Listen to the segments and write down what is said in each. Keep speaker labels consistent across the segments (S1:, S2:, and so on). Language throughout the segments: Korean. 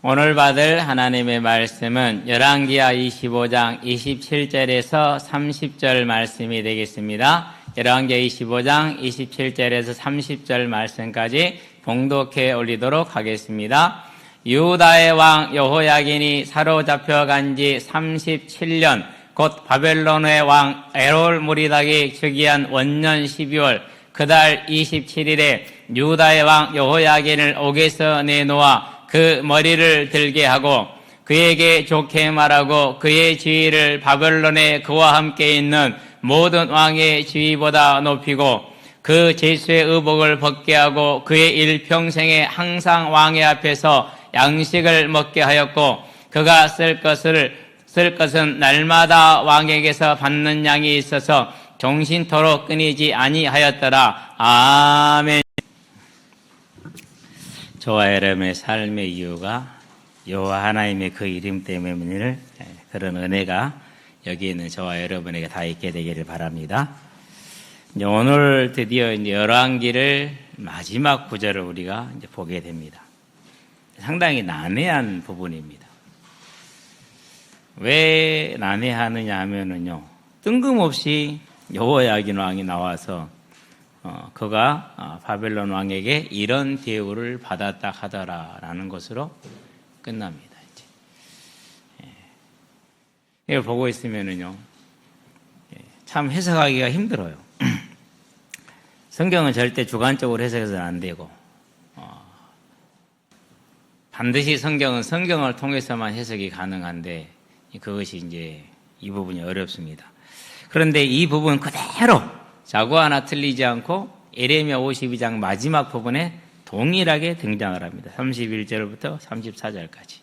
S1: 오늘 받을 하나님의 말씀은 열왕기하 25장 27절에서 30절 말씀이 되겠습니다. 열왕기하 25장 27절에서 30절 말씀까지 봉독해 올리도록 하겠습니다. 유다의 왕 여호야긴이 사로잡혀 간 지 37년 곧 바벨론의 왕 에롤무리닥이 즉위한 원년 12월 그달 27일에 유다의 왕 여호야긴을 옥에서 내놓아 그 머리를 들게 하고 그에게 좋게 말하고 그의 지위를 바벨론에 그와 함께 있는 모든 왕의 지위보다 높이고 그 제수의 의복을 벗게 하고 그의 일평생에 항상 왕의 앞에서 양식을 먹게 하였고 그가 쓸 것은 날마다 왕에게서 받는 양이 있어서 종신토록 끊이지 아니하였더라. 아멘. 저와 여러분의 삶의 이유가 여호와 하나님의 그 이름 때문에 그런 은혜가 여기 있는 저와 여러분에게 다 있게 되기를 바랍니다. 이제 오늘 드디어 이제 열왕기를 마지막 구절을 우리가 이제 보게 됩니다. 상당히 난해한 부분입니다. 왜 난해하느냐 하면은요, 뜬금없이 여호야긴 왕이 나와서 그가 바벨론 왕에게 이런 대우를 받았다 하더라라는 것으로 끝납니다. 이제. 이걸 보고 있으면은요, 참 해석하기가 힘들어요. 성경은 절대 주관적으로 해석해서는 안 되고, 반드시 성경은 성경을 통해서만 해석이 가능한데, 그것이 이제 이 부분이 어렵습니다. 그런데 이 부분 그대로 자고 하나 틀리지 않고 예레미야 52장 마지막 부분에 동일하게 등장을 합니다. 31절부터 34절까지.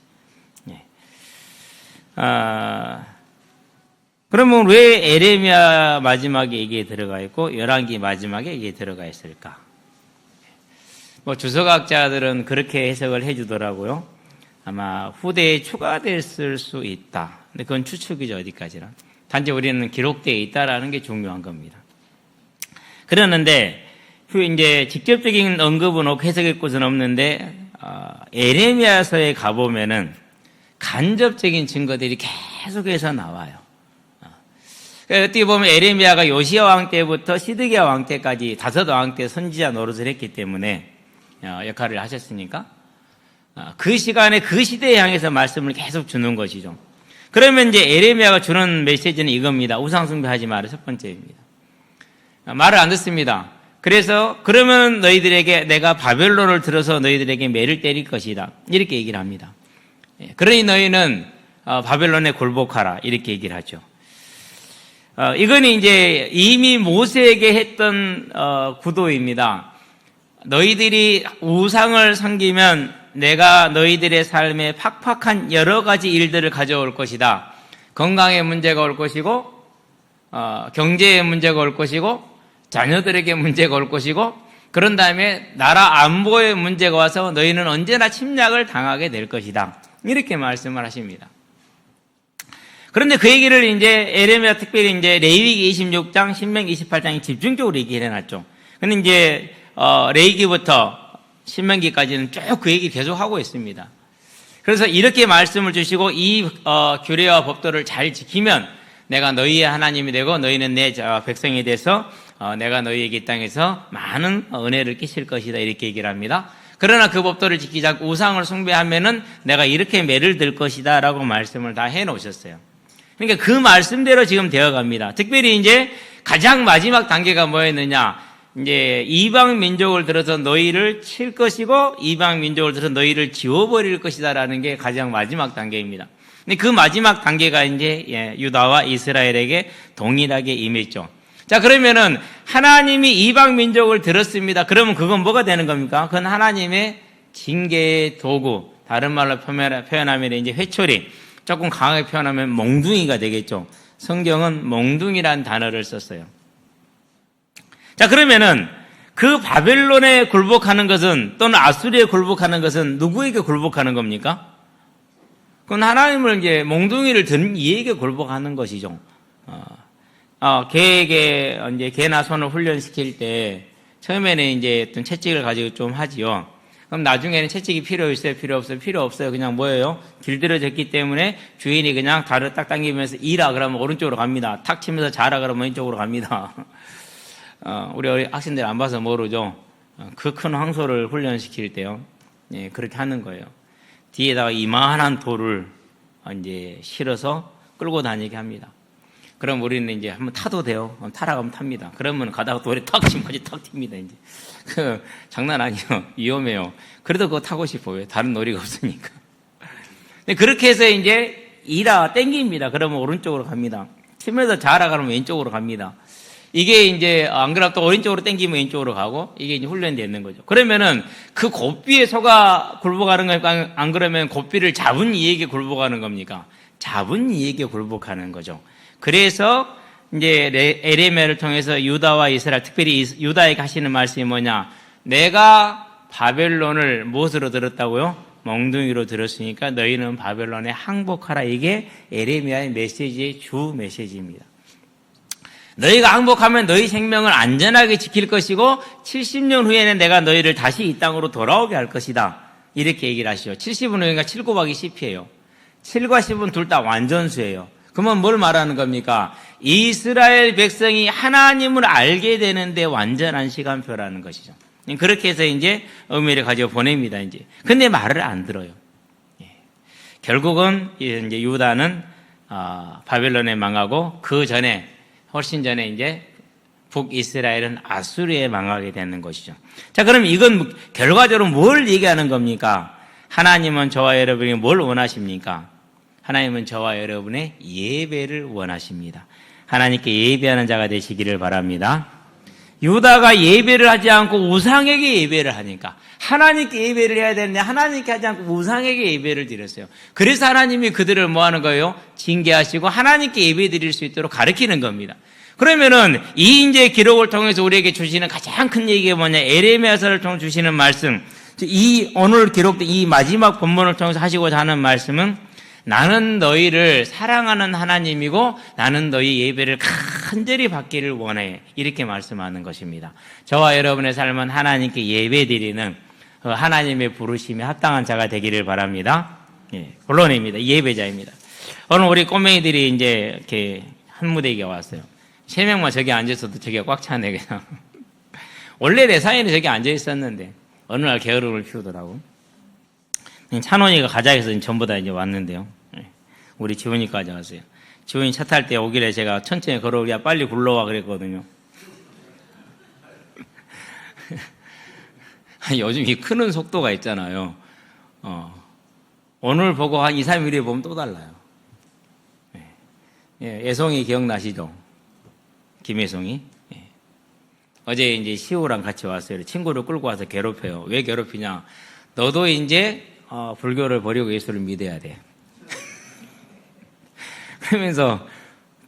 S1: 그러면 왜 예레미야 마지막에 이게 들어가 있고 열왕기 마지막에 이게 들어가 있을까? 주석학자들은 그렇게 해석을 해주더라고요. 아마 후대에 추가됐을 수 있다. 근데 그건 추측이죠, 어디까지나. 단지 우리는 기록되어 있다라는 게 중요한 겁니다. 그러는데 이제 직접적인 언급은 없고 해석의 곳은 없는데 에레미야서에 가보면은 간접적인 증거들이 계속해서 나와요. 그러니까 어떻게 보면 에레미야가 요시야 왕 때부터 시드기야 왕 때까지 5 왕 때 선지자 노릇을 했기 때문에 역할을 하셨으니까 그 시간에 그 시대에 향해서 말씀을 계속 주는 것이죠. 그러면 이제 에레미야가 주는 메시지는 이겁니다. 우상 숭배하지 마라. 첫 번째입니다. 말을 안 듣습니다. 그래서 그러면 너희들에게 내가 바벨론을 들어서 너희들에게 매를 때릴 것이다. 이렇게 얘기를 합니다. 그러니 너희는 바벨론에 굴복하라. 이렇게 얘기를 하죠. 이건 이제 이미 모세에게 했던 구도입니다. 너희들이 우상을 섬기면 내가 너희들의 삶에 팍팍한 여러 가지 일들을 가져올 것이다. 건강에 문제가 올 것이고 경제에 문제가 올 것이고 자녀들에게 문제가 올 것이고 그런 다음에 나라 안보에 문제가 와서 너희는 언제나 침략을 당하게 될 것이다. 이렇게 말씀을 하십니다. 그런데 그 얘기를 이제 에레미야 특별히 이제 레위기 26장, 신명기 28장이 집중적으로 얘기를 해놨죠. 근데 이제 레위기부터 신명기까지는 쭉 그 얘기 계속 하고 있습니다. 그래서 이렇게 말씀을 주시고 이 규례와 법도를 잘 지키면 내가 너희의 하나님이 되고 너희는 내 백성이 돼서 내가 너희에게 이 땅에서 많은 은혜를 끼칠 것이다. 이렇게 얘기를 합니다. 그러나 그 법도를 지키지 않고 우상을 숭배하면은 내가 이렇게 매를 들 것이다 라고 말씀을 다 해놓으셨어요. 그러니까 그 말씀대로 지금 되어갑니다. 특별히 이제 가장 마지막 단계가 뭐였느냐, 이제 이방 민족을 들어서 너희를 칠 것이고 이방 민족을 들어서 너희를 지워버릴 것이다라는 게 가장 마지막 단계입니다. 근데 그 마지막 단계가 이제 유다와 이스라엘에게 동일하게 임했죠. 자, 그러면은 하나님이 이방 민족을 들었습니다. 그러면 그건 뭐가 되는 겁니까? 그건 하나님의 징계의 도구. 다른 말로 표현하면 이제 회초리. 조금 강하게 표현하면 몽둥이가 되겠죠. 성경은 몽둥이라는 단어를 썼어요. 자, 그러면은 그 바벨론에 굴복하는 것은 또는 아수리에 굴복하는 것은 누구에게 굴복하는 겁니까? 그건 하나님을 이제 몽둥이를 든 이에게 굴복하는 것이죠. 개에게 이제 개나 소를 훈련시킬 때 처음에는 이제 어떤 채찍을 가지고 좀 하지요. 그럼 나중에는 채찍이 필요 있어요? 필요 없어요? 필요 없어요. 그냥 뭐예요? 길들여졌기 때문에 주인이 그냥 다리를 딱 당기면서 이라 그러면 오른쪽으로 갑니다. 탁 치면서 자라 그러면 왼쪽으로 갑니다. 우리 학생들 안 봐서 모르죠. 그 큰 황소를 훈련시킬 때요. 예, 그렇게 하는 거예요. 뒤에다가 이만한 돌을 이제 실어서 끌고 다니게 합니다. 그럼 우리는 이제 한번 타도 돼요. 타라고 하면 탑니다. 그러면 가다가 돌에 탁 치면 탁 튑니다. 이제. 장난 아니에요. 위험해요. 그래도 그거 타고 싶어요. 다른 놀이가 없으니까. 근데 그렇게 해서 이제 이라 땡깁니다. 그러면 오른쪽으로 갑니다. 치면서 자라 그러면 왼쪽으로 갑니다. 이게 이제 안 그러면 또 오른쪽으로 땡기면 왼쪽으로 가고 이게 이제 훈련되는 거죠. 그러면은 그 고삐에 소가 굴복하는 겁니까? 안 그러면 고삐를 잡은 이에게 굴복하는 겁니까? 잡은 이에게 굴복하는 거죠. 그래서 이제 에레미야를 통해서 유다와 이스라엘, 특별히 유다에게 하시는 말씀이 뭐냐? 내가 바벨론을 무엇으로 들었다고요? 멍둥이로 들었으니까 너희는 바벨론에 항복하라. 이게 에레미야의 메시지의 주 메시지입니다. 너희가 항복하면 너희 생명을 안전하게 지킬 것이고 70년 후에는 내가 너희를 다시 이 땅으로 돌아오게 할 것이다. 이렇게 얘기를 하시죠. 70은 후에가 7 곱하기 10이에요. 7과 10은 둘 다 완전수예요. 그러면 뭘 말하는 겁니까? 이스라엘 백성이 하나님을 알게 되는데 완전한 시간표라는 것이죠. 그렇게 해서 이제 의미를 가지고 보냅니다, 이제. 근데 말을 안 들어요. 결국은 이제 유다는 바벨론에 망하고 그 전에 훨씬 전에 이제 북이스라엘은 아수르에 망하게 되는 것이죠. 자, 그럼 이건 결과적으로 뭘 얘기하는 겁니까? 하나님은 저와 여러분이 뭘 원하십니까? 하나님은 저와 여러분의 예배를 원하십니다. 하나님께 예배하는 자가 되시기를 바랍니다. 유다가 예배를 하지 않고 우상에게 예배를 하니까 하나님께 예배를 해야 되는데 하나님께 하지 않고 우상에게 예배를 드렸어요. 그래서 하나님이 그들을 뭐 하는 거예요? 징계하시고 하나님께 예배 드릴 수 있도록 가르치는 겁니다. 그러면은 이 이제 기록을 통해서 우리에게 주시는 가장 큰 얘기가 뭐냐? 에레미야서를 통해 주시는 말씀. 이 오늘 기록된 이 마지막 본문을 통해서 하시고자 하는 말씀은 나는 너희를 사랑하는 하나님이고 나는 너희 예배를 간절히 받기를 원해. 이렇게 말씀하는 것입니다. 저와 여러분의 삶은 하나님께 예배드리는 하나님의 부르심에 합당한 자가 되기를 바랍니다. 예, 본론입니다. 예배자입니다. 오늘 우리 꼬맹이들이 이제 이렇게 한 무대에 왔어요. 3명만 저기 앉아있어도 저기가 꽉 차네, 그냥. 원래 내 사이에는 저기 앉아 있었는데 어느 날 게으름을 피우더라고. 찬원이가 가자 해서 전부 다 이제 왔는데요. 우리 지훈이까지 왔어요. 지훈이 차 탈 때 오길래 제가 천천히 걸어오랴 빨리 굴러와 그랬거든요. 요즘 이 크는 속도가 있잖아요. 오늘 보고 한 2, 3일 후에 보면 또 달라요. 애송이 기억나시죠? 김애송이. 어제 이제 시우랑 같이 왔어요. 친구를 끌고 와서 괴롭혀요. 왜 괴롭히냐? 너도 이제 불교를 버리고 예수를 믿어야 돼. 그러면서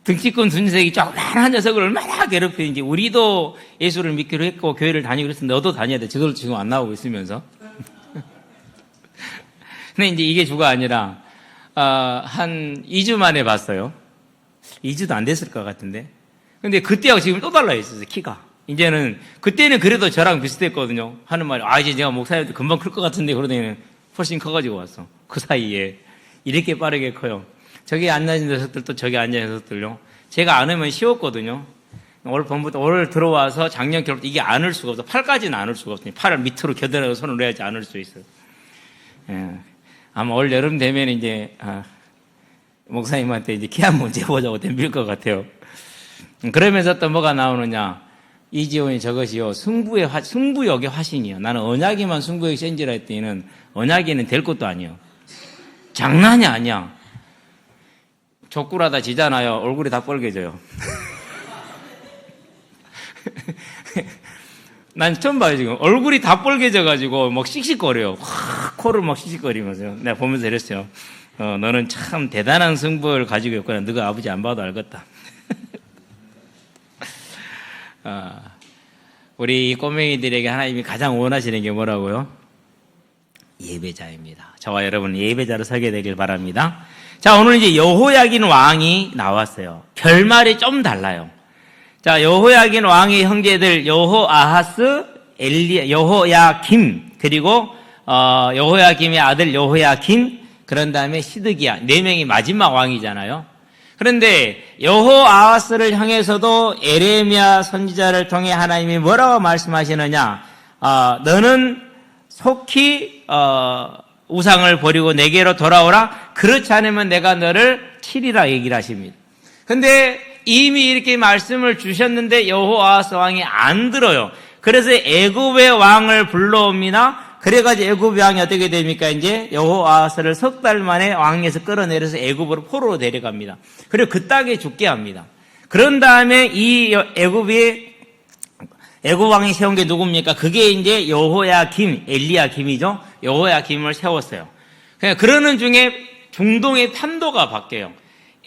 S1: 등치권 순색이 조그만한 녀석을 얼마나 괴롭히는지. 우리도 예수를 믿기로 했고 교회를 다니기로 했는데 너도 다녀야 돼. 저도 지금 안 나오고 있으면서. 근데 이제 이게 주가 아니라 한 2주 만에 봤어요. 2주도 안 됐을 것 같은데. 근데 그때하고 지금 또 달라 있었어요. 키가. 이제는 그때는 그래도 저랑 비슷했거든요. 하는 말이 이제 내가 목사님도 금방 클 것 같은데 그러더니 훨씬 커가지고 왔어. 그 사이에 이렇게 빠르게 커요. 저기 앉아있는 녀석들도 저기 앉아있는 녀석들요. 제가 안으면 쉬웠거든요. 올 봄부터 올 들어와서 작년 겨울부터 이게 안을 수가 없어. 팔까지는 안을 수가 없어요. 팔을 밑으로 겨드랑이로 손을 넣어야지 안을 수 있어요. 예. 아마 올 여름 되면 이제 목사님한테 이제 키 한번 재보자고 덤빌 것 같아요. 그러면서 또 뭐가 나오느냐? 이지훈이 저것이요 승부욕의 화신이요. 나는 언약이만 승부욕이 센지라 했더니는 언약이는 될 것도 아니요. 장난이 아니야. 족구라다 지잖아요. 얼굴이 다 빨개져요. 난 처음 봐요, 지금. 얼굴이 다 빨개져가지고 막 씩씩거려요. 확 코를 막 씩씩거리면서요. 내가 보면서 이랬어요. 너는 참 대단한 승부를 가지고 있구나. 너가 아버지 안 봐도 알겠다. 우리 꼬맹이들에게 하나님이 가장 원하시는 게 뭐라고요? 예배자입니다. 저와 여러분 예배자로 서게 되길 바랍니다. 자, 오늘 이제 여호야긴 왕이 나왔어요. 결말이 좀 달라요. 자, 여호야긴 왕의 형제들 여호아하스, 여호야김 그리고 여호야김의 아들 여호야킨, 그런 다음에 시드기야, 4명이 마지막 왕이잖아요. 그런데 여호아하스를 향해서도 에레미야 선지자를 통해 하나님이 뭐라고 말씀하시느냐? 너는 속히 우상을 버리고 내게로 돌아오라. 그렇지 않으면 내가 너를 치리라 얘기를 하십니다. 근데 이미 이렇게 말씀을 주셨는데 여호아하스 왕이 안 들어요. 그래서 애굽의 왕을 불러옵니다. 그래가지고 애굽의 왕이 어떻게 됩니까? 이제 여호아하스를 3달 만에 왕에서 끌어내려서 애굽으로 포로로 데려갑니다. 그리고 그 땅에 죽게 합니다. 그런 다음에 이 애굽 왕이 세운 게 누굽니까? 그게 이제 여호야김, 엘리야김이죠. 여호야김을 세웠어요. 그러는 중에 중동의 판도가 바뀌어요.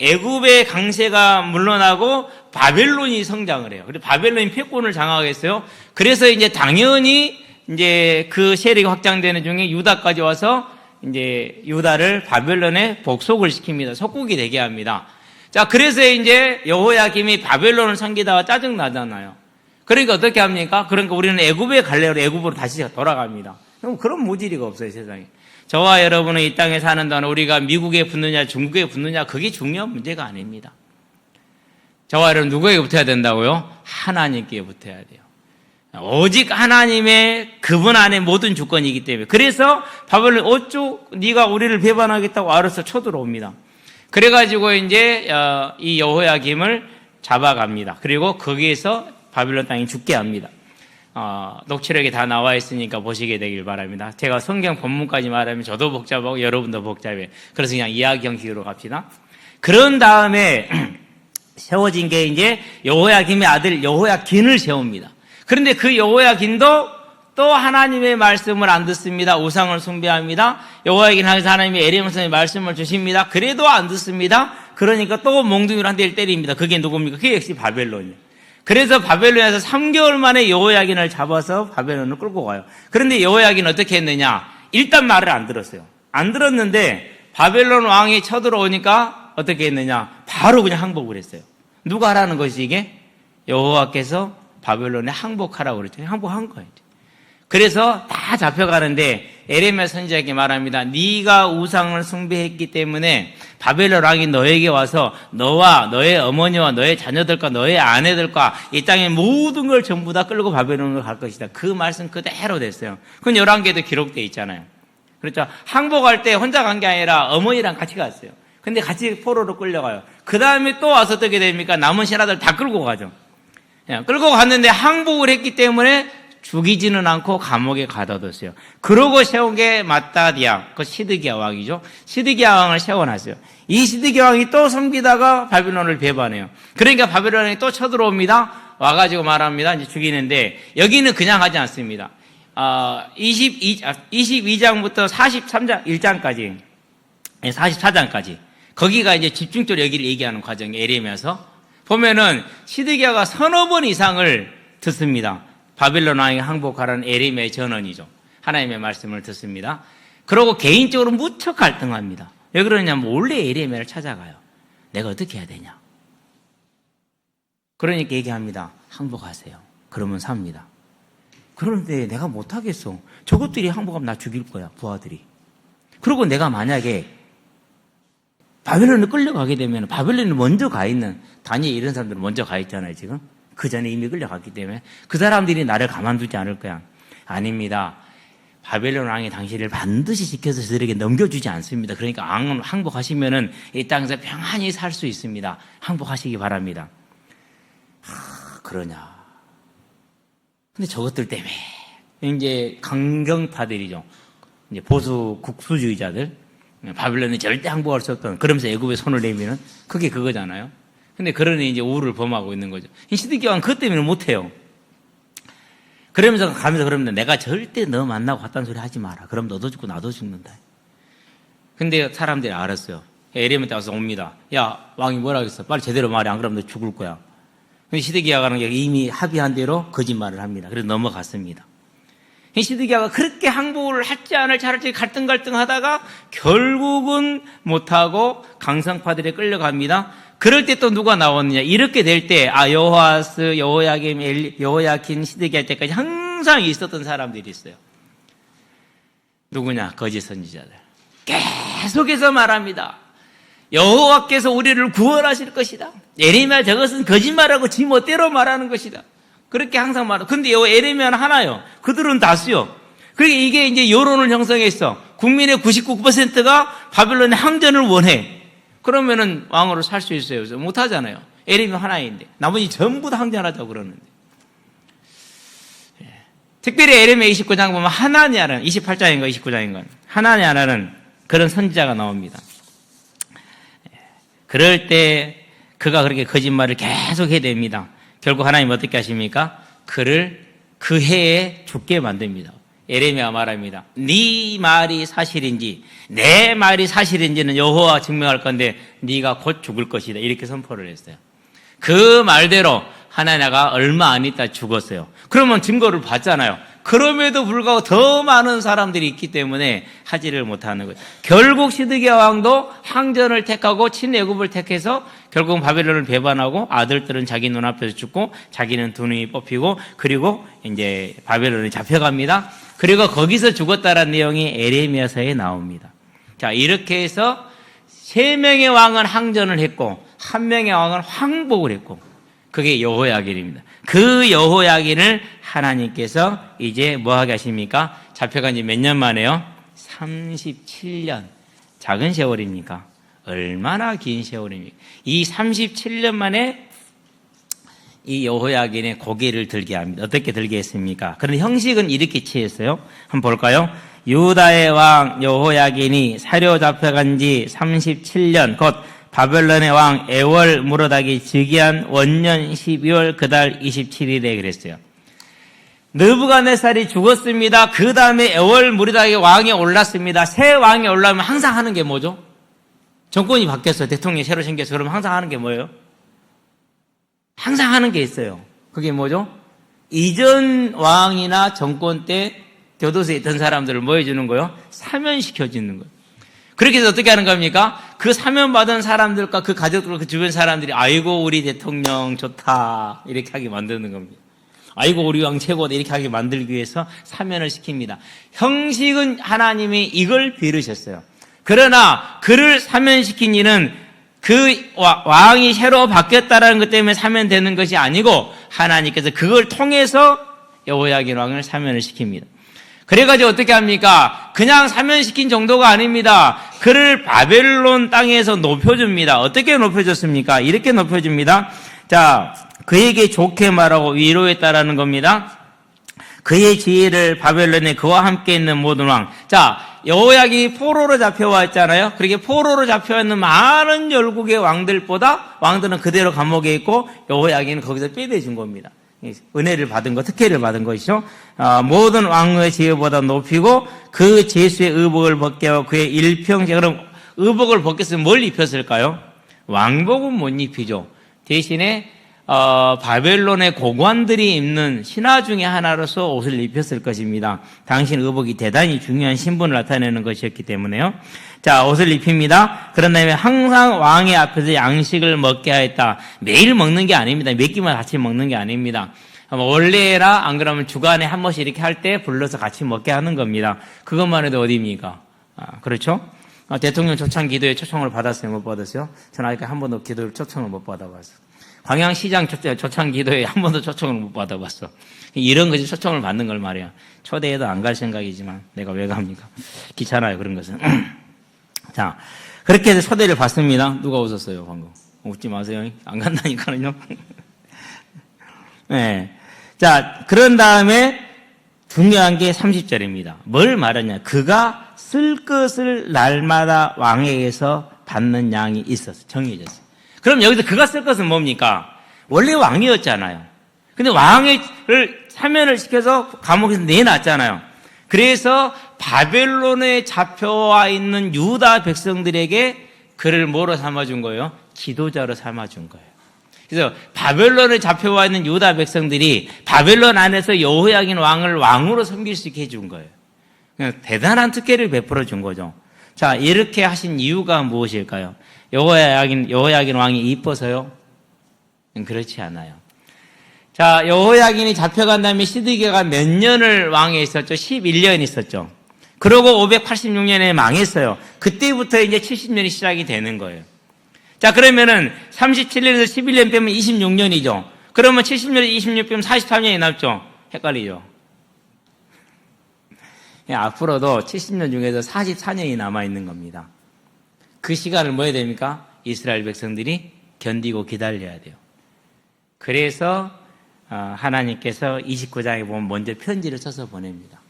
S1: 애굽의 강세가 물러나고 바벨론이 성장을 해요. 그리고 바벨론이 패권을 장악했어요. 그래서 이제 당연히 이제 그 세력이 확장되는 중에 유다까지 와서 이제 유다를 바벨론에 복속을 시킵니다. 속국이 되게 합니다. 자, 그래서 이제 여호야김이 바벨론을 섬기다가 짜증 나잖아요. 그러니까 어떻게 합니까? 그러니까 우리는 애굽에 갈래로 애굽으로 다시 돌아갑니다. 그럼 그런 모질이가 없어요, 세상에. 저와 여러분은 이 땅에 사는 동안 우리가 미국에 붙느냐 중국에 붙느냐 그게 중요한 문제가 아닙니다. 저와 여러분 누구에게 붙어야 된다고요? 하나님께 붙어야 돼요. 오직 하나님의 그분 안에 모든 주권이기 때문에. 그래서 바벨론 어쩌 네가 우리를 배반하겠다고 알아서 쳐들어옵니다. 그래가지고 이제 이 여호야김을 잡아갑니다. 그리고 거기에서 바벨론 땅에 죽게 합니다. 녹취록에 다 나와 있으니까 보시게 되길 바랍니다. 제가 성경 본문까지 말하면 저도 복잡하고 여러분도 복잡해요. 그래서 그냥 이야기 형식으로 갑시다. 그런 다음에 세워진 게 이제 여호야김의 아들 여호야긴을 세웁니다. 그런데 그 여호야긴도 또 하나님의 말씀을 안 듣습니다. 우상을 숭배합니다. 여호야긴 향해서 하나님이 에레미야 선지자의 말씀을 주십니다. 그래도 안 듣습니다. 그러니까 또 몽둥이로 한 대를 때립니다. 그게 누굽니까? 그게 역시 바벨론이에요. 그래서 바벨론에서 3개월 만에 여호야긴을 잡아서 바벨론을 끌고 가요. 그런데 여호야긴은 어떻게 했느냐? 일단 말을 안 들었어요. 안 들었는데 바벨론 왕이 쳐들어오니까 어떻게 했느냐? 바로 그냥 항복을 했어요. 누가 하라는 것이 이게? 여호와께서 바벨론에 항복하라고 그랬죠. 항복한 거예요. 그래서 다 잡혀가는데 에레미야 선지자에게 말합니다. 네가 우상을 숭배했기 때문에 바벨론 왕이 너에게 와서 너와 너의 어머니와 너의 자녀들과 너의 아내들과 이 땅의 모든 걸 전부 다 끌고 바벨론으로 갈 것이다. 그 말씀 그대로 됐어요. 그건 11개도 기록되어 있잖아요. 그렇죠. 항복할 때 혼자 간 게 아니라 어머니랑 같이 갔어요. 근데 같이 포로로 끌려가요. 그 다음에 또 와서 어떻게 됩니까? 남은 신하들 다 끌고 가죠. 끌고 갔는데 항복을 했기 때문에 죽이지는 않고 감옥에 가둬뒀어요. 그러고 세운 게 마따디아, 그 시드기야 왕이죠. 시드기야 왕을 세워놨어요. 이 시드기야 왕이 또 섬기다가 바벨론을 배반해요. 그러니까 바벨론이 또 쳐들어옵니다. 와가지고 말합니다. 이제 죽이는데 여기는 그냥 하지 않습니다. 22장부터 43장 1장까지 44장까지 거기가 이제 집중적으로 여기를 얘기하는 과정이에요. 에레미야서 보면은 시드기야가 서너 번 이상을 듣습니다. 바벨론 왕이 항복하라는 에레미야의 전언이죠. 하나님의 말씀을 듣습니다. 그러고 개인적으로 무척 갈등합니다. 왜 그러냐면 몰래 에레미야를 찾아가요. 내가 어떻게 해야 되냐. 그러니까 얘기합니다. 항복하세요. 그러면 삽니다. 그런데 내가 못하겠어. 저것들이 항복하면 나 죽일 거야. 부하들이. 그리고 내가 만약에 바벨론을 끌려가게 되면 바벨론이 먼저 가 있는 다니엘 이런 사람들은 먼저 가 있잖아요. 지금. 그 전에 이미 끌려갔기 때문에 그 사람들이 나를 가만두지 않을 거야. 아닙니다. 바벨론 왕이 당신을 반드시 지켜서 저들에게 넘겨주지 않습니다. 그러니까 항복하시면은 이 땅에서 평안히 살 수 있습니다. 항복하시기 바랍니다. 그러냐. 근데 저것들 때문에 이제 강경파들이죠. 이제 보수 국수주의자들, 바벨론이 절대 항복할 수 없던, 그러면서 애굽에 손을 내미는 그게 그거잖아요. 근데 그러니 이제 우를 범하고 있는 거죠. 이 시드기야 왕은 그것 때문에 못해요. 그러면서 가면서 그러면 내가 절대 너 만나고 갔다는 소리 하지 마라. 그럼 너도 죽고 나도 죽는다. 근데 사람들이 알았어요. 에레미야 와서 옵니다. 야, 왕이 뭐라 그랬어? 빨리 제대로 말해. 안 그러면 너 죽을 거야. 근데 시드기야가 이미 합의한 대로 거짓말을 합니다. 그래서 넘어갔습니다. 시드기야가 그렇게 항복을 할지 안 할지 갈등하다가 결국은 못하고 강성파들에 끌려갑니다. 그럴 때 또 누가 나왔느냐. 이렇게 될 때 여호아스, 여호야김, 여호야킨, 시드기야 때까지 항상 있었던 사람들이 있어요. 누구냐? 거짓 선지자들. 계속해서 말합니다. 여호와께서 우리를 구원하실 것이다. 예레미야 저것은 거짓말하고 지 멋대로 말하는 것이다. 그렇게 항상 말하고. 근데 예레미야는 하나요. 그들은 다수요. 그러니까 이게 이제 여론을 형성했어. 국민의 99%가 바벨론의 항전을 원해. 그러면은 왕으로 살 수 있어요. 못 하잖아요. 예레미야 하나인데. 나머지 전부 다 항전하자고 그러는데. 특별히 예레미야 29장 보면 하나냐라는 28장인가 29장인가 하나냐라는 그런 선지자가 나옵니다. 그럴 때 그가 그렇게 거짓말을 계속 해야 됩니다. 결국 하나님 어떻게 하십니까? 그를 그 해에 죽게 만듭니다. 예레미야가 말합니다. 네 말이 사실인지 내 말이 사실인지는 여호와가 증명할 건데 네가 곧 죽을 것이다. 이렇게 선포를 했어요. 그 말대로 하나냐가 얼마 안 있다 죽었어요. 그러면 증거를 봤잖아요. 그럼에도 불구하고 더 많은 사람들이 있기 때문에 하지를 못하는 거예요. 결국 시드기야 왕도 항전을 택하고 친애굽을 택해서 결국은 바벨론을 배반하고 아들들은 자기 눈앞에서 죽고 자기는 두 눈이 뽑히고 그리고 이제 바벨론에 잡혀갑니다. 그리고 거기서 죽었다라는 내용이 에레미야서에 나옵니다. 자, 이렇게 해서 3명의 왕은 항전을 했고 1명의 왕은 항복을 했고 그게 여호야긴입니다. 그 여호야긴을 하나님께서 이제 뭐 하게 하십니까? 잡혀간 지 몇 년 만에요? 37년. 작은 세월입니까? 얼마나 긴 세월입니까? 이 37년 만에 이 여호야긴의 고개를 들게 합니다. 어떻게 들게 했습니까? 그런데 형식은 이렇게 취했어요. 한번 볼까요? 유다의 왕 여호야긴이 사로잡혀간 지 37년 곧 바벨론의 왕 에월 무로닥이 즉위한 원년 12월 그달 27일에 그랬어요. 느부갓네살이 죽었습니다. 그 다음에 에월 무로닥이 왕에 올랐습니다. 새 왕이 올라오면 항상 하는 게 뭐죠? 정권이 바뀌었어요. 대통령이 새로 생겼어요. 그러면 항상 하는 게 뭐예요? 항상 하는 게 있어요. 그게 뭐죠? 이전 왕이나 정권 때 교도소에 있던 사람들을 뭐 해주는 거예요? 사면시켜주는 거예요. 그렇게 해서 어떻게 하는 겁니까? 그 사면받은 사람들과 그 가족들과 그 주변 사람들이 아이고 우리 대통령 좋다 이렇게 하게 만드는 겁니다. 아이고 우리 왕 최고다 이렇게 하게 만들기 위해서 사면을 시킵니다. 형식은 하나님이 이걸 빌으셨어요. 그러나 그를 사면시킨 이는 그 왕이 새로 바뀌었다는 것 때문에 사면되는 것이 아니고 하나님께서 그걸 통해서 여호야긴 왕을 사면을 시킵니다. 그래가지고 어떻게 합니까? 그냥 사면시킨 정도가 아닙니다. 그를 바벨론 땅에서 높여줍니다. 어떻게 높여줬습니까? 이렇게 높여줍니다. 자, 그에게 좋게 말하고 위로했다라는 겁니다. 그의 지혜를 바벨론에 그와 함께 있는 모든 왕. 자, 여호야긴이 포로로 잡혀와 있잖아요. 그렇게 포로로 잡혀와 있는 많은 열국의 왕들보다 왕들은 그대로 감옥에 있고 여호야긴은 거기서 빼내준 겁니다. 은혜를 받은 것, 특혜를 받은 것이죠. 모든 왕의 지혜보다 높이고 그 제수의 의복을 벗게 하고 그의 일평생, 그럼 의복을 벗겼으면 뭘 입혔을까요? 왕복은 못 입히죠. 대신에 바벨론의 고관들이 입는 신화 중에 하나로서 옷을 입혔을 것입니다. 당신 의복이 대단히 중요한 신분을 나타내는 것이었기 때문에요. 자, 옷을 입힙니다. 그런 다음에 항상 왕의 앞에서 양식을 먹게 하였다. 매일 먹는 게 아닙니다. 몇 끼만 같이 먹는 게 아닙니다. 원래라 안 그러면 주간에 한 번씩 이렇게 할 때 불러서 같이 먹게 하는 겁니다. 그것만 해도 어디입니까? 그렇죠? 대통령 초청 기도에 초청을 받았어요? 못 받았어요? 저는 아직 한 번도 기도를 초청을 못 받아봤어요. 광양시장 초청 기도에 한 번도 초청을 못 받아봤어. 이런 것이 초청을 받는 걸 말이야. 초대해도 안 갈 생각이지만 내가 왜 갑니까? 귀찮아요, 그런 것은. 자, 그렇게 해서 초대를 받습니다. 누가 웃었어요, 방금? 웃지 마세요. 안 간다니까요. 네. 자, 그런 다음에 중요한 게 30절입니다. 뭘 말하냐? 그가 쓸 것을 날마다 왕에게서 받는 양이 있었어. 정해졌어요. 그럼 여기서 그가 쓸 것은 뭡니까? 원래 왕이었잖아요. 근데 왕을 사면을 시켜서 감옥에서 내놨잖아요. 그래서 바벨론에 잡혀와 있는 유다 백성들에게 그를 뭐로 삼아준 거예요? 지도자로 삼아준 거예요. 그래서 바벨론에 잡혀와 있는 유다 백성들이 바벨론 안에서 여호야긴 왕을 왕으로 섬길 수 있게 해준 거예요. 그냥 대단한 특혜를 베풀어 준 거죠. 자, 이렇게 하신 이유가 무엇일까요? 여호야긴 왕이 이뻐서요? 그렇지 않아요. 자, 여호야긴이 잡혀간 다음에 시드기야가 몇 년을 왕에 있었죠? 11년 있었죠. 그러고 586년에 망했어요. 그때부터 이제 70년이 시작이 되는 거예요. 자, 그러면은 37년에서 11년 빼면 26년이죠. 그러면 70년에서 26 빼면 43년이 남죠. 헷갈리죠. 앞으로도 70년 중에서 44년이 남아있는 겁니다. 그 시간을 뭐 해야 됩니까? 이스라엘 백성들이 견디고 기다려야 돼요. 그래서 하나님께서 29장에 보면 먼저 편지를 써서 보냅니다.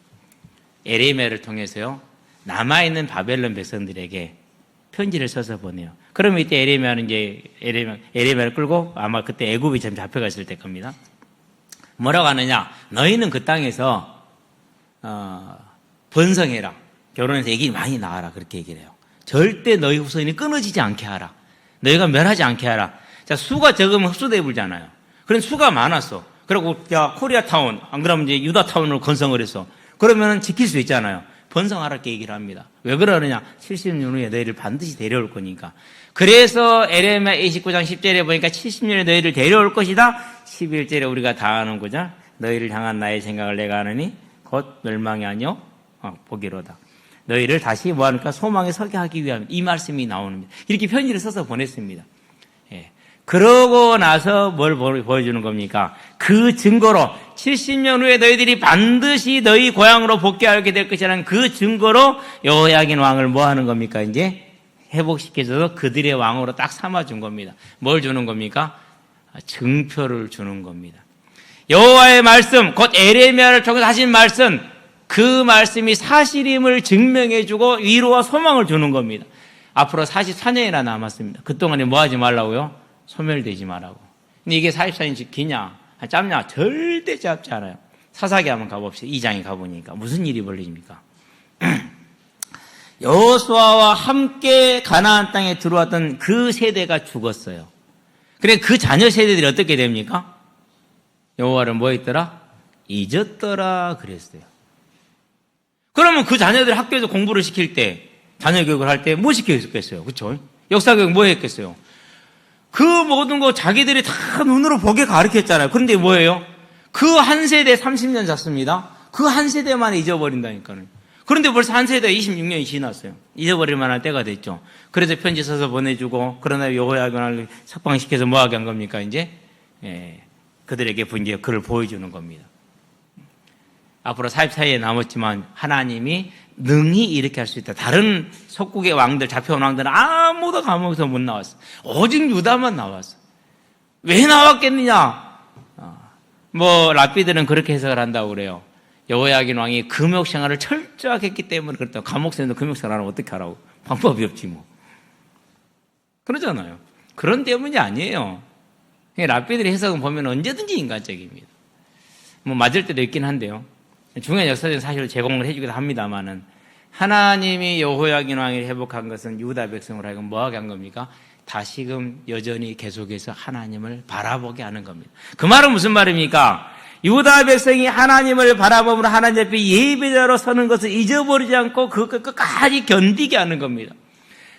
S1: 에레미야를 통해서요, 남아있는 바벨론 백성들에게 편지를 써서 보내요. 그러면 이때 에레미야는 이제 에레미야를 끌고 아마 그때 애굽이 좀 잡혀갔을 때 겁니다. 뭐라고 하느냐? 너희는 그 땅에서 번성해라. 결혼해서 애기 많이 낳아라. 그렇게 얘기를 해요. 절대 너희 후손이 끊어지지 않게 하라. 너희가 멸하지 않게 하라. 자, 수가 적으면 흡수돼 불잖아요. 그런 수가 많았어. 그리고 야, 코리아타운, 안 그러면 이제 유다타운으로 건성을 했어. 그러면 지킬 수 있잖아요. 번성하라 이렇게 얘기를 합니다. 왜 그러느냐? 70년 후에 너희를 반드시 데려올 거니까. 그래서 에레미야 29장 10절에 보니까 70년에 너희를 데려올 것이다. 11절에 우리가 다 아는 거죠. 너희를 향한 나의 생각을 내가 아느니 곧 멸망이 아니요 복이로다. 너희를 다시 뭐하니까 소망에 서게 하기 위함. 이 말씀이 나오는 이렇게 편지를 써서 보냈습니다. 예. 그러고 나서 뭘 보여주는 겁니까? 그 증거로 70년 후에 너희들이 반드시 너희 고향으로 복귀하게 될 것이라는 그 증거로 여호야긴 왕을 뭐 하는 겁니까? 이제 회복시켜줘서 그들의 왕으로 딱 삼아준 겁니다. 뭘 주는 겁니까? 증표를 주는 겁니다. 여호와의 말씀, 곧 에레미야를 통해서 하신 말씀, 그 말씀이 사실임을 증명해주고 위로와 소망을 주는 겁니다. 앞으로 44년이나 남았습니다. 그동안에 뭐 하지 말라고요? 소멸되지 말라고. 근데 이게 44년이 기냐? 짧냐? 절대 짧지 않아요. 사사기 한번 가봅시다. 2장에 가보니까 무슨 일이 벌어집니까? 여호수아와 함께 가나안 땅에 들어왔던 그 세대가 죽었어요. 그래 그 자녀 세대들이 어떻게 됩니까? 여호와를 뭐 했더라? 잊었더라 그랬어요. 그러면 그 자녀들 학교에서 공부를 시킬 때, 자녀 교육을 할 때 뭐 시켰겠어요? 그렇죠? 역사 교육 뭐 했겠어요? 그 모든 거 자기들이 다 눈으로 보게 가르쳤잖아요. 그런데 뭐예요? 그 한 세대 30년 잤습니다. 그 한 세대만 잊어버린다니까요. 그런데 벌써 한 세대 26년이 지났어요. 잊어버릴 만한 때가 됐죠. 그래서 편지 써서 보내주고, 그러나 여호야긴을 석방시켜서 뭐하게 한 겁니까, 이제? 예, 그들에게 이제 그를 보여주는 겁니다. 앞으로 44년이 남았지만 하나님이 능히 이렇게 할 수 있다. 다른 속국의 왕들, 잡혀온 왕들은 아무도 감옥에서 못 나왔어. 오직 유다만 나왔어. 왜 나왔겠느냐? 랍비들은 그렇게 해석을 한다고 그래요. 여호야긴 왕이 금욕 생활을 철저하게 했기 때문에 그렇다고. 감옥생도 금욕 생활을 하면 어떻게 하라고? 방법이 없지 뭐. 그러잖아요. 그런 때문이 아니에요. 랍비들의 해석은 보면 언제든지 인간적입니다. 뭐 맞을 때도 있긴 한데요. 중요한 역사적인 사실을 제공을 해주기도 합니다만은 하나님이 여호야긴 왕을 회복한 것은 유다 백성으로 하여금 뭐하게 한 겁니까? 다시금 여전히 계속해서 하나님을 바라보게 하는 겁니다. 그 말은 무슨 말입니까? 유다 백성이 하나님을 바라보므로 하나님 앞에 예배자로 서는 것을 잊어버리지 않고 그것 끝까지 견디게 하는 겁니다.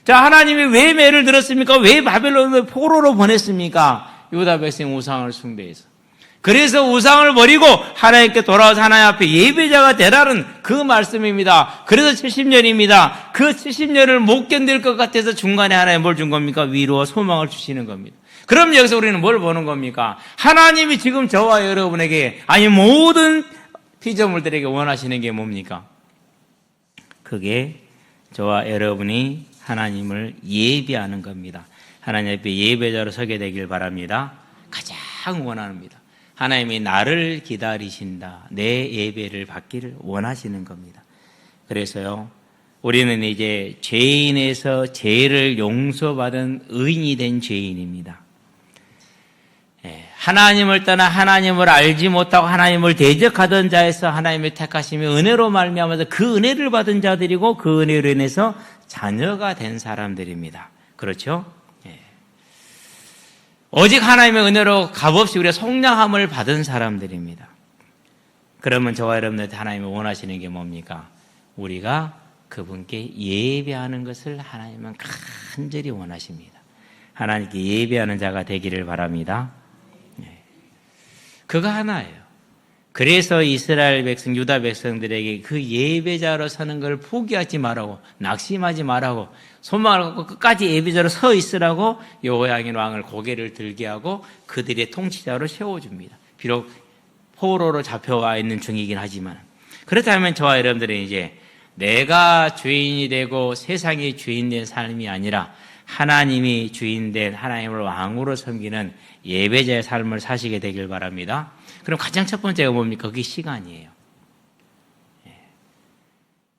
S1: 자, 하나님이 왜 매를 들었습니까? 왜 바벨론을 포로로 보냈습니까? 유다 백성 우상을 숭배해서. 그래서 우상을 버리고 하나님께 돌아와서 하나님 앞에 예배자가 되라는 그 말씀입니다. 그래서 70년입니다. 그 70년을 못 견딜 것 같아서 중간에 하나님 뭘 준 겁니까? 위로와 소망을 주시는 겁니다. 그럼 여기서 우리는 뭘 보는 겁니까? 하나님이 지금 저와 여러분에게, 아니 모든 피조물들에게 원하시는 게 뭡니까? 그게 저와 여러분이 하나님을 예배하는 겁니다. 하나님 앞에 예배자로 서게 되길 바랍니다. 가장 원합니다. 하나님이 나를 기다리신다. 내 예배를 받기를 원하시는 겁니다. 그래서요, 우리는 이제 죄인에서 죄를 용서받은 의인이 된 죄인입니다. 하나님을 떠나 하나님을 알지 못하고 하나님을 대적하던 자에서 하나님의 택하심이 은혜로 말미암아서 그 은혜를 받은 자들이고 그 은혜로 인해서 자녀가 된 사람들입니다. 그렇죠? 오직 하나님의 은혜로 값없이 우리가 속량함을 받은 사람들입니다. 그러면 저와 여러분들 하나님이 원하시는 게 뭡니까? 우리가 그분께 예배하는 것을 하나님은 간절히 원하십니다. 하나님께 예배하는 자가 되기를 바랍니다. 그거 하나예요. 그래서 이스라엘 백성, 유다 백성들에게 그 예배자로 서는 걸 포기하지 말라고, 낙심하지 말라고, 소망을 갖고 끝까지 예배자로 서 있으라고 여호야긴 왕을 고개를 들게 하고 그들의 통치자로 세워줍니다. 비록 포로로 잡혀와 있는 중이긴 하지만. 그렇다면 저와 여러분들은 이제 내가 주인이 되고 세상이 주인 된 삶이 아니라 하나님이 주인 된 하나님을 왕으로 섬기는 예배자의 삶을 사시게 되길 바랍니다. 그럼 가장 첫 번째가 뭡니까? 그게 시간이에요.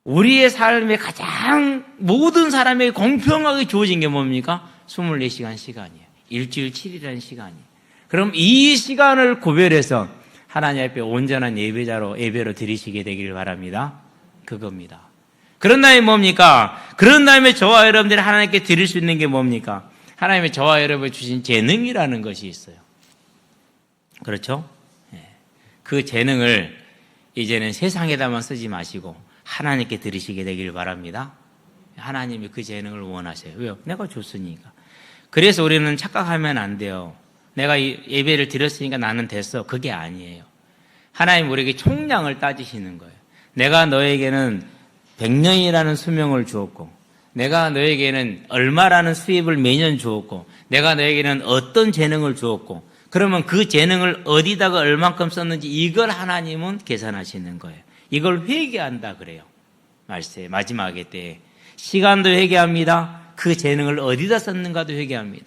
S1: 우리의 삶에 가장 모든 사람에게 공평하게 주어진 게 뭡니까? 24시간 시간이에요. 일주일 7일이라는 시간이에요. 그럼 이 시간을 구별해서 하나님 앞에 온전한 예배로 드리시게 되기를 바랍니다. 그겁니다. 그런 다음에 뭡니까? 그런 다음에 저와 여러분들이 하나님께 드릴 수 있는 게 뭡니까? 하나님이 저와 여러분이 주신 재능이라는 것이 있어요. 그렇죠? 그 재능을 이제는 세상에다만 쓰지 마시고 하나님께 드리시게 되기를 바랍니다. 하나님이 그 재능을 원하세요. 왜요? 내가 줬으니까. 그래서 우리는 착각하면 안 돼요. 내가 예배를 드렸으니까 나는 됐어. 그게 아니에요. 하나님 우리에게 총량을 따지시는 거예요. 내가 너에게는 100년이라는 수명을 주었고, 내가 너에게는 얼마라는 수입을 매년 주었고, 내가 너에게는 어떤 재능을 주었고, 그러면 그 재능을 어디다가 얼만큼 썼는지 이걸 하나님은 계산하시는 거예요. 이걸 회개한다 그래요. 말세 마지막에 때 시간도 회개합니다. 그 재능을 어디다 썼는가도 회개합니다.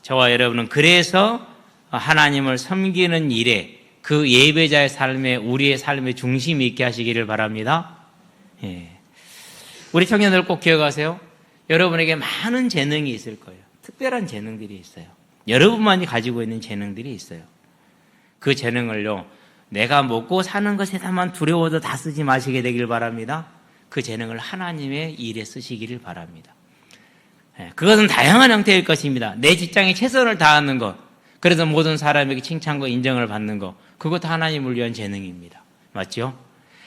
S1: 저와 여러분은 그래서 하나님을 섬기는 일에 그 예배자의 삶에 우리의 삶의 중심이 있게 하시기를 바랍니다. 우리 청년들 꼭 기억하세요. 여러분에게 많은 재능이 있을 거예요. 특별한 재능들이 있어요. 여러분만이 가지고 있는 재능들이 있어요. 그 재능을요, 내가 먹고 사는 것에다만 두려워도 다 쓰지 마시게 되길 바랍니다. 그 재능을 하나님의 일에 쓰시기를 바랍니다. 그것은 다양한 형태일 것입니다. 내 직장에 최선을 다하는 것, 그래서 모든 사람에게 칭찬과 인정을 받는 것, 그것도 하나님을 위한 재능입니다. 맞죠?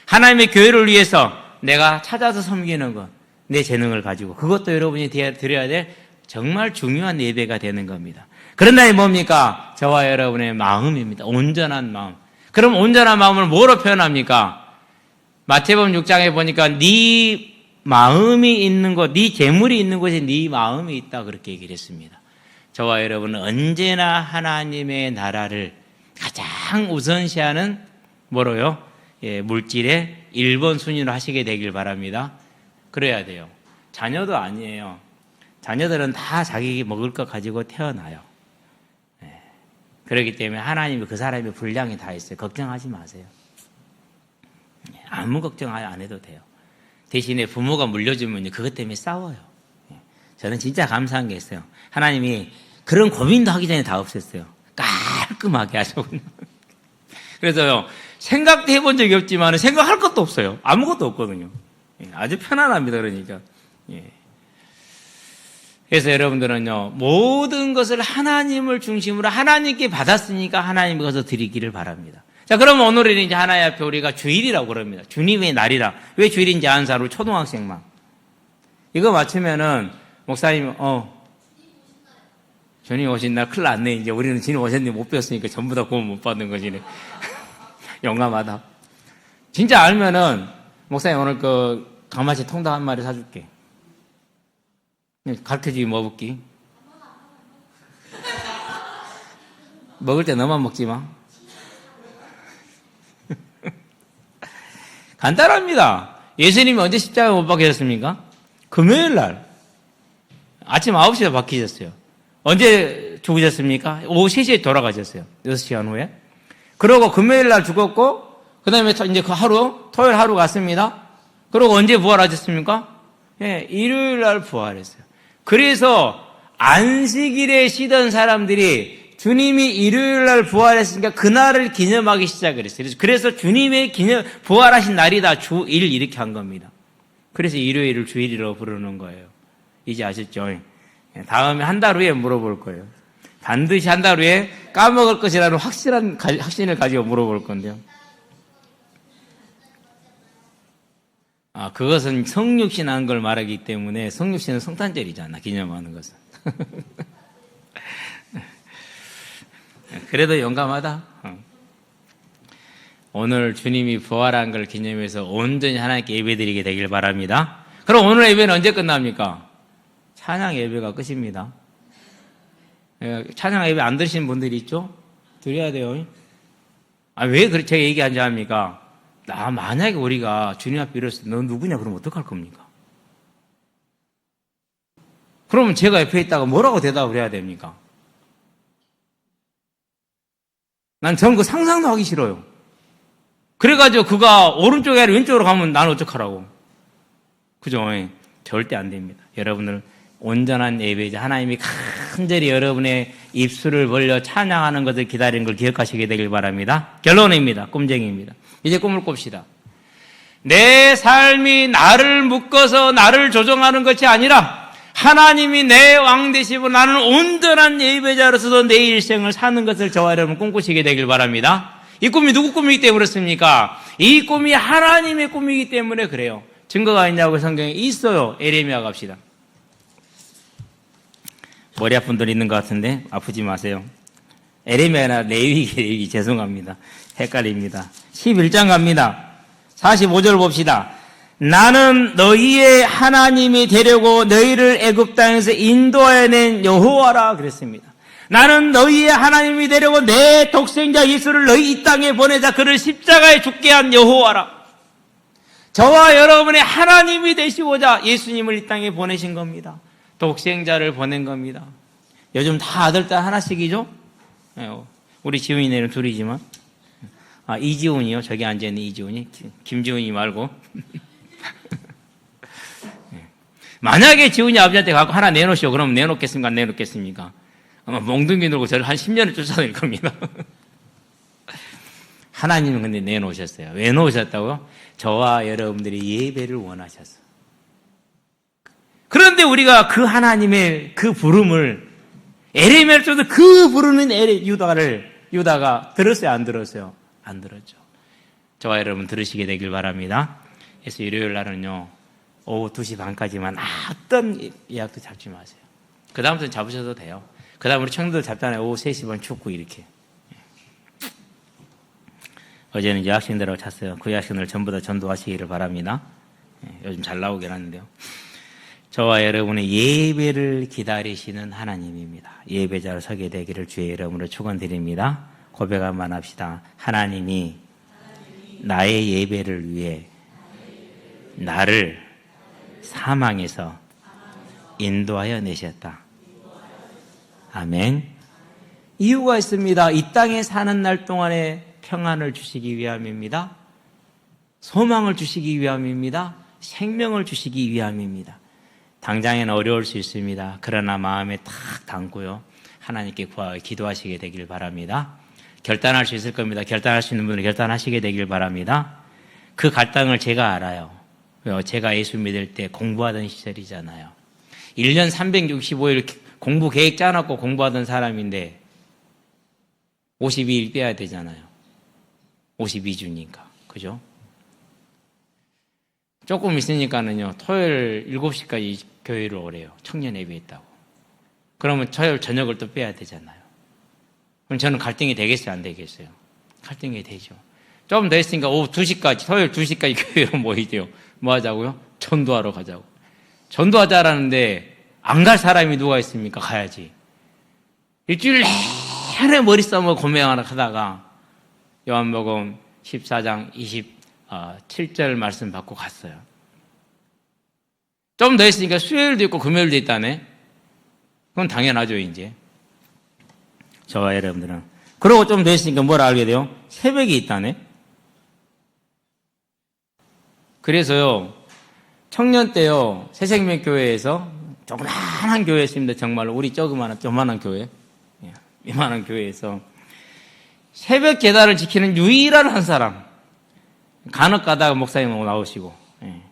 S1: 하나님의 교회를 위해서 내가 찾아서 섬기는 것, 내 재능을 가지고 그것도 여러분이 드려야 될 정말 중요한 예배가 되는 겁니다. 그런 다음에 뭡니까? 저와 여러분의 마음입니다. 온전한 마음. 그럼 온전한 마음을 뭐로 표현합니까? 마태복음 6장에 보니까 네 마음이 있는 곳, 네 재물이 있는 곳에 네 마음이 있다 그렇게 얘기를 했습니다. 저와 여러분은 언제나 하나님의 나라를 가장 우선시하는 뭐로요? 물질의 1번 순위로 하시게 되길 바랍니다. 그래야 돼요. 자녀도 아니에요. 자녀들은 다 자기 먹을 것 가지고 태어나요. 그렇기 때문에 하나님이 그 사람의 분량이 다 있어요. 걱정하지 마세요. 아무 걱정 안 해도 돼요. 대신에 부모가 물려주면 그것 때문에 싸워요. 저는 진짜 감사한 게 있어요. 하나님이 그런 고민도 하기 전에 다 없앴어요. 깔끔하게 하셔. 그래서요, 생각도 해본 적이 없지만 생각할 것도 없어요. 아무것도 없거든요. 아주 편안합니다. 그러니까. 그래서 여러분들은요, 모든 것을 하나님을 중심으로 하나님께 받았으니까 하나님 것을 드리기를 바랍니다. 자, 그럼 오늘은 이제 하나님 앞에 우리가 주일이라고 그럽니다. 주님의 날이라. 왜 주일인지 아는 사람, 우리 초등학생만. 이거 맞추면은, 목사님, 주님 오신 날 큰일 났네. 이제 우리는 주님 오셨는데 못 배웠으니까 전부 다 구원 못 받는 거지네. 용감하다. 진짜 알면은, 목사님 오늘 가마치 통닭 한 마리 사줄게. 가르쳐주기 뭐 먹기? 먹을 때 너만 먹지 마. 간단합니다. 예수님이 언제 십자가에 못 박히셨습니까? 금요일 날 아침 9시에 박히셨어요. 언제 죽으셨습니까? 오후 3시에 돌아가셨어요. 6시간 후에. 그러고 금요일 날 죽었고 그 다음에 이제 그 하루 토요일 하루 갔습니다. 그리고 언제 부활하셨습니까? 일요일 날 부활했어요. 그래서 안식일에 쉬던 사람들이 주님이 일요일 날 부활했으니까 그날을 기념하기 시작을 했어요. 그래서 주님의 부활하신 날이다. 주일 이렇게 한 겁니다. 그래서 일요일을 주일이라고 부르는 거예요. 이제 아셨죠? 다음에 한 달 후에 물어볼 거예요. 반드시 한 달 후에 까먹을 것이라는 확신을 가지고 물어볼 건데요. 그것은 성육신 한 걸 말하기 때문에 성육신은 성탄절이잖아, 기념하는 것은. 그래도 용감하다. 오늘 주님이 부활한 걸 기념해서 온전히 하나님께 예배드리게 되길 바랍니다. 그럼 오늘 예배는 언제 끝납니까? 찬양 예배가 끝입니다. 찬양 예배 안 드시는 분들이 있죠? 드려야 돼요. 왜 제가 얘기하는지 압니까? 만약에 우리가 주님 앞에 이랬을 때 너 누구냐 그러면 어떡할 겁니까? 그러면 제가 옆에 있다가 뭐라고 대답을 해야 됩니까? 난 저는 그 상상도 하기 싫어요. 그래가지고 그가 오른쪽에 아니라 왼쪽으로 가면 나는 어떡하라고. 그죠? 절대 안 됩니다. 여러분들 온전한 예배자 하나님이 간절히 여러분의 입술을 벌려 찬양하는 것을 기다리는 걸 기억하시게 되길 바랍니다. 결론입니다. 꿈쟁이입니다. 이제 꿈을 꿉시다. 내 삶이 나를 묶어서 나를 조종하는 것이 아니라 하나님이 내 왕 되시고 나는 온전한 예배자로서도 내 일생을 사는 것을 저와 여러분 꿈꾸시게 되길 바랍니다. 이 꿈이 누구 꿈이기 때문에 그렇습니까? 이 꿈이 하나님의 꿈이기 때문에 그래요. 증거가 있냐고 성경에 있어요. 에레미야 갑시다. 머리 아픈 분 있는 것 같은데 아프지 마세요. 에레미야나 레위기 죄송합니다. 헷갈립니다. 11장 갑니다. 45절 봅시다. 나는 너희의 하나님이 되려고 너희를 애굽 땅에서 인도해낸 여호와라 그랬습니다. 나는 너희의 하나님이 되려고 내 독생자 예수를 너희 이 땅에 보내자 그를 십자가에 죽게 한 여호와라. 저와 여러분의 하나님이 되시고자 예수님을 이 땅에 보내신 겁니다. 독생자를 보낸 겁니다. 요즘 다 아들, 딸 하나씩이죠? 우리 지훈이네는 둘이지만. 이지훈이요. 저기 앉아있는 이지훈이. 김지훈이 말고. 만약에 지훈이 아버지한테 갖고 하나 내놓으시오. 그럼 내놓겠습니까? 안 내놓겠습니까? 아마 몽둥이 들고 저를 한 10년을 쫓아다닐 겁니다. 하나님은 근데 내놓으셨어요. 왜 놓으셨다고요? 저와 여러분들이 예배를 원하셨어요. 그런데 우리가 그 하나님의 그 부름을 에레미야를 통해서 그 부르는 유다가 들었어요? 안 들었어요? 안 들었죠. 저와 여러분 들으시게 되길 바랍니다. 그래서 일요일 날은요 오후 2시 반까지만 어떤 예약도 잡지 마세요. 그 다음부터는 잡으셔도 돼요. 그 다음 우리 청년들 잡잖아요. 오후 3시 반 축구 이렇게. 어제는 여학생들하고 잤어요. 그 여학생들 전부 다 전도하시기를 바랍니다. 요즘 잘 나오긴 하는데요. 저와 여러분의 예배를 기다리시는 하나님입니다. 예배자로 서게 되기를 주의 이름으로 축원드립니다. 고백 한번 합시다. 하나님이 나의 예배를 위해 나를 사망에서 인도하여 내셨다. 아멘. 이유가 있습니다. 이 땅에 사는 날 동안에 평안을 주시기 위함입니다. 소망을 주시기 위함입니다. 생명을 주시기 위함입니다. 당장에는 어려울 수 있습니다. 그러나 마음에 탁 담고요. 하나님께 기도하시게 되길 바랍니다. 결단할 수 있을 겁니다. 결단할 수 있는 분들은 결단하시게 되길 바랍니다. 그 갈등을 제가 알아요. 제가 예수 믿을 때 공부하던 시절이잖아요. 1년 365일 공부 계획 짜놓고 공부하던 사람인데 52일 빼야 되잖아요. 52주니까. 그죠? 조금 있으니까는요, 토요일 7시까지 교회를 오래요. 청년 예배 있다고. 그러면 토요일 저녁을 또 빼야 되잖아요. 그럼 저는 갈등이 되겠어요? 안 되겠어요? 갈등이 되죠. 조금 더 있으니까 오후 2시까지, 토요일 2시까지 교회로 모이죠. 뭐 하자고요? 전도하러 가자고. 전도하자라는데 안 갈 사람이 누가 있습니까? 가야지. 일주일 내내 머리 싸움을 고민하러 하다가 요한복음 14장 27절 말씀 받고 갔어요. 좀 더 있으니까 수요일도 있고 금요일도 있다네. 그건 당연하죠, 이제. 저와 여러분들은. 그러고 좀 더 있으니까 뭘 알게 돼요? 새벽이 있다네. 그래서요, 청년 때요, 새생명교회에서 조그만한 교회였습니다. 정말로. 우리 조그만한 교회. 이만한 교회에서 새벽 계단을 지키는 유일한 한 사람. 간혹 가다가 목사님 나오시고.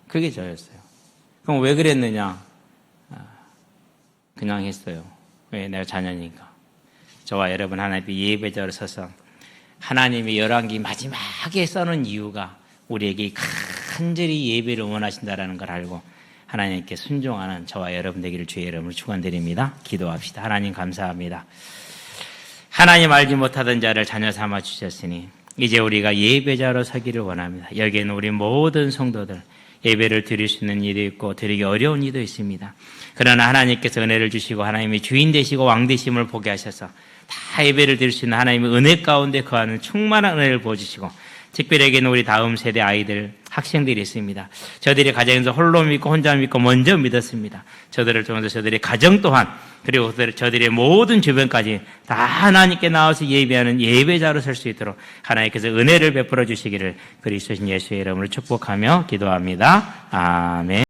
S1: 그게 저였어요. 그럼 왜 그랬느냐? 그냥 했어요. 왜? 내가 자녀니까. 저와 여러분 하나님의 예배자로 서서 하나님이 열왕기 마지막에 써놓은 이유가 우리에게 간절히 예배를 원하신다라는 걸 알고 하나님께 순종하는 저와 여러분 되기를 주의 이름으로 축원드립니다. 기도합시다. 하나님 감사합니다. 하나님 알지 못하던 자를 자녀 삼아 주셨으니 이제 우리가 예배자로 서기를 원합니다. 여기에는 우리 모든 성도들 예배를 드릴 수 있는 일이 있고 드리기 어려운 일도 있습니다. 그러나 하나님께서 은혜를 주시고 하나님이 주인 되시고 왕 되심을 보게 하셔서 다 예배를 드릴 수 있는 하나님의 은혜 가운데 거하는 충만한 은혜를 보여주시고, 특별하게는 우리 다음 세대 아이들, 학생들이 있습니다. 저들이 가정에서 홀로 믿고 혼자 믿고 먼저 믿었습니다. 저들을 통해서 저들의 가정 또한, 그리고 저들의 모든 주변까지 다 하나님께 나와서 예배하는 예배자로 설 수 있도록 하나님께서 은혜를 베풀어 주시기를 그리스도신 예수의 이름으로 축복하며 기도합니다. 아멘.